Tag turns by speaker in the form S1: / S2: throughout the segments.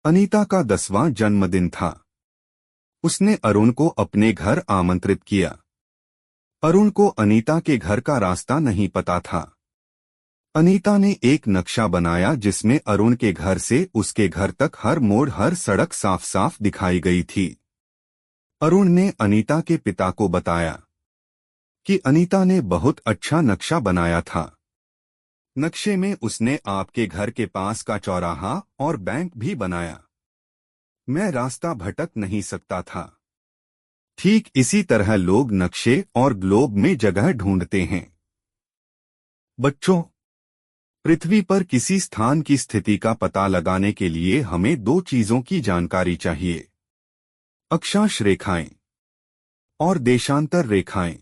S1: अनीता का 10वां जन्मदिन था। उसने अरुण को अपने घर आमंत्रित किया। अरुण को अनीता के घर का रास्ता नहीं पता था। अनीता ने एक नक्शा बनाया जिसमें अरुण के घर से उसके घर तक हर मोड़ हर सड़क साफ साफ दिखाई गई थी। अरुण ने अनीता के पिता को बताया कि अनीता ने बहुत अच्छा नक्शा बनाया था। नक्शे में उसने आपके घर के पास का चौराहा और बैंक भी बनाया। मैं रास्ता भटक नहीं सकता था। ठीक इसी तरह लोग नक्शे और ग्लोब में जगह ढूंढते हैं। बच्चों, पृथ्वी पर किसी स्थान की स्थिति का पता लगाने के लिए हमें दो चीजों की जानकारी चाहिए: अक्षांश रेखाएं और देशांतर रेखाएं।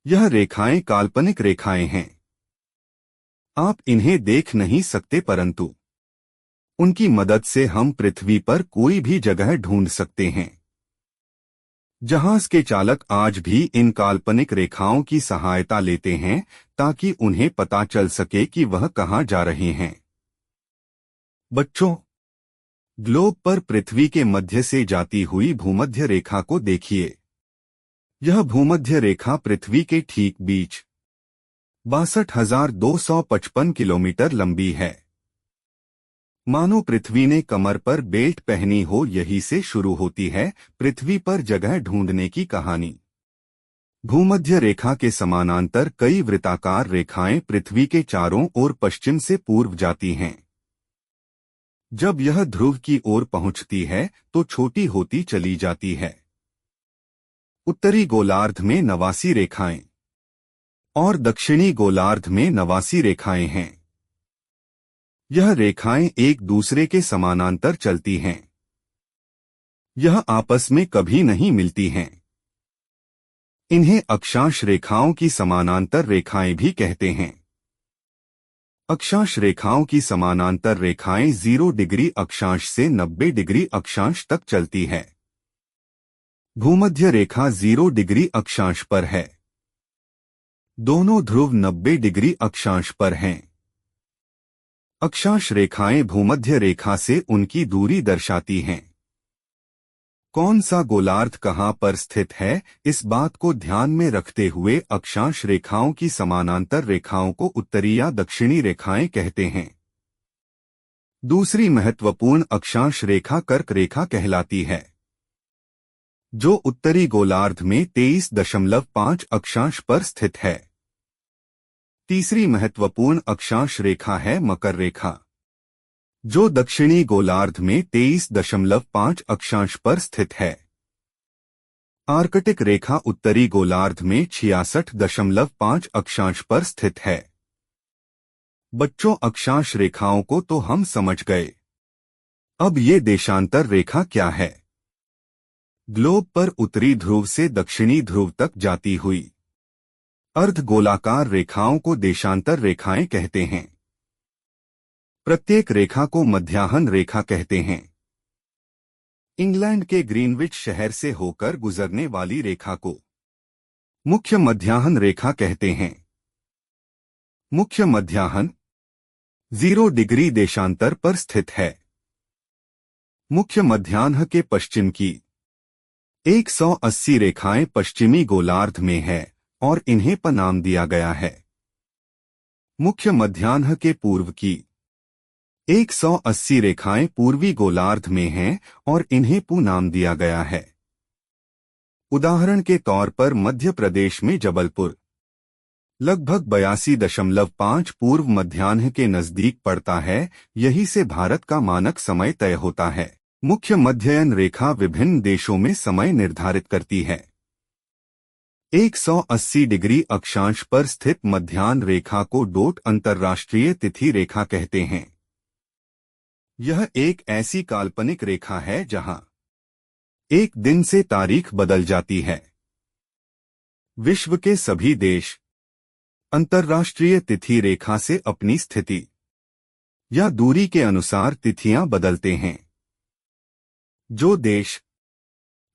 S1: यह रेखाएं काल्पनिक रेखाएं हैं। आप इन्हें देख नहीं सकते, परंतु उनकी मदद से हम पृथ्वी पर कोई भी जगह ढूंढ सकते हैं। जहाज के चालक आज भी इन काल्पनिक रेखाओं की सहायता लेते हैं ताकि उन्हें पता चल सके कि वह कहां जा रहे हैं। बच्चों, ग्लोब पर पृथ्वी के मध्य से जाती हुई भूमध्य रेखा को देखिए। यह भूमध्य रेखा पृथ्वी के ठीक बीच 62,255 किलोमीटर लंबी है। मानो पृथ्वी ने कमर पर बेल्ट पहनी हो। यही से शुरू होती है पृथ्वी पर जगह ढूंढने की कहानी। भूमध्य रेखा के समानांतर कई वृत्ताकार रेखाएं पृथ्वी के चारों ओर पश्चिम से पूर्व जाती हैं। जब यह ध्रुव की ओर पहुंचती है तो छोटी होती चली जाती है। उत्तरी गोलार्ध में 89 रेखाएं और दक्षिणी गोलार्ध में 89 रेखाएं हैं। यह रेखाएं एक दूसरे के समानांतर चलती हैं। यह आपस में कभी नहीं मिलती हैं। इन्हें अक्षांश रेखाओं की समानांतर रेखाएं भी कहते हैं। अक्षांश रेखाओं की समानांतर रेखाएं 0 डिग्री अक्षांश से 90 डिग्री अक्षांश तक चलती है। भूमध्य रेखा 0 डिग्री अक्षांश पर है। दोनों ध्रुव 90 डिग्री अक्षांश पर हैं। अक्षांश रेखाएं भूमध्य रेखा से उनकी दूरी दर्शाती हैं। कौन सा गोलार्ध कहां पर स्थित है, इस बात को ध्यान में रखते हुए अक्षांश रेखाओं की समानांतर रेखाओं को उत्तरी या दक्षिणी रेखाएं कहते हैं। दूसरी महत्वपूर्ण अक्षांश रेखा कर्क रेखा कहलाती है, जो उत्तरी गोलार्ध में 23.5 अक्षांश पर स्थित है। तीसरी महत्वपूर्ण अक्षांश रेखा है मकर रेखा, जो दक्षिणी गोलार्ध में 23.5 अक्षांश पर स्थित है। आर्कटिक रेखा उत्तरी गोलार्ध में 66.5 अक्षांश पर स्थित है। बच्चों, अक्षांश रेखाओं को तो हम समझ गए। अब ये देशांतर रेखा क्या है? ग्लोब पर उत्तरी ध्रुव से दक्षिणी ध्रुव तक जाती हुई अर्धगोलाकार रेखाओं को देशांतर रेखाएं कहते हैं। प्रत्येक रेखा को मध्याह्न रेखा कहते हैं। इंग्लैंड के ग्रीनविच शहर से होकर गुजरने वाली रेखा को मुख्य मध्याह्न रेखा कहते हैं। मुख्य मध्याह्न 0 डिग्री देशांतर पर स्थित है। मुख्य मध्याह्न के पश्चिम की 180 रेखाएं पश्चिमी गोलार्ध में है और इन्हें प नाम दिया गया है। मुख्य मध्याह्न के पूर्व की 180 रेखाएं पूर्वी गोलार्ध में हैं और इन्हें पू नाम दिया गया है। उदाहरण के तौर पर मध्य प्रदेश में जबलपुर लगभग 82.5 पूर्व मध्याह्न के नजदीक पड़ता है। यही से भारत का मानक समय तय होता है। मुख्य मध्याह्न रेखा विभिन्न देशों में समय निर्धारित करती है। 180 डिग्री अक्षांश पर स्थित मध्याह्न रेखा को डोट अंतर्राष्ट्रीय तिथि रेखा कहते हैं। यह एक ऐसी काल्पनिक रेखा है जहां एक दिन से तारीख बदल जाती है। विश्व के सभी देश अंतर्राष्ट्रीय तिथि रेखा से अपनी स्थिति या दूरी के अनुसार तिथियां बदलते हैं। जो देश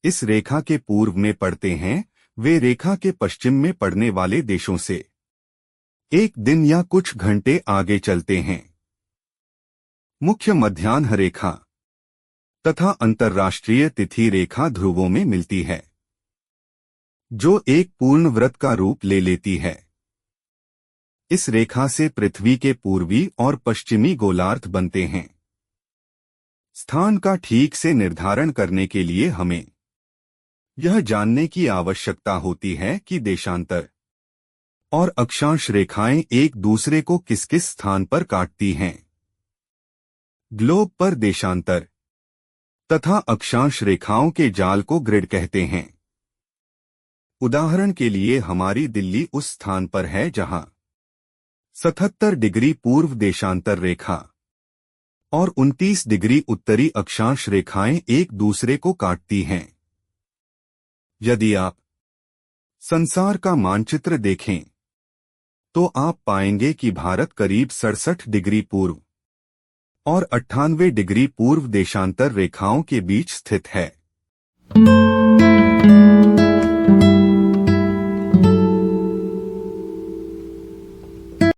S1: इस रेखा के पूर्व में पड़ते हैं, वे रेखा के पश्चिम में पड़ने वाले देशों से एक दिन या कुछ घंटे आगे चलते हैं। मुख्य मध्याह्न रेखा तथा अंतर्राष्ट्रीय तिथि रेखा ध्रुवों में मिलती है, जो एक पूर्ण वृत्त का रूप ले लेती है। इस रेखा से पृथ्वी के पूर्वी और पश्चिमी गोलार्ध बनते हैं। स्थान का ठीक से निर्धारण करने के लिए हमें यह जानने की आवश्यकता होती है कि देशांतर और अक्षांश रेखाएं एक दूसरे को किस किस स्थान पर काटती हैं। ग्लोब पर देशांतर तथा अक्षांश रेखाओं के जाल को ग्रिड कहते हैं। उदाहरण के लिए हमारी दिल्ली उस स्थान पर है जहां 77 डिग्री पूर्व देशांतर रेखा और 29 डिग्री उत्तरी अक्षांश रेखाएं एक दूसरे को काटती हैं। यदि आप संसार का मानचित्र देखें तो आप पाएंगे कि भारत करीब 67 डिग्री पूर्व और 98 डिग्री पूर्व देशांतर रेखाओं के बीच स्थित है।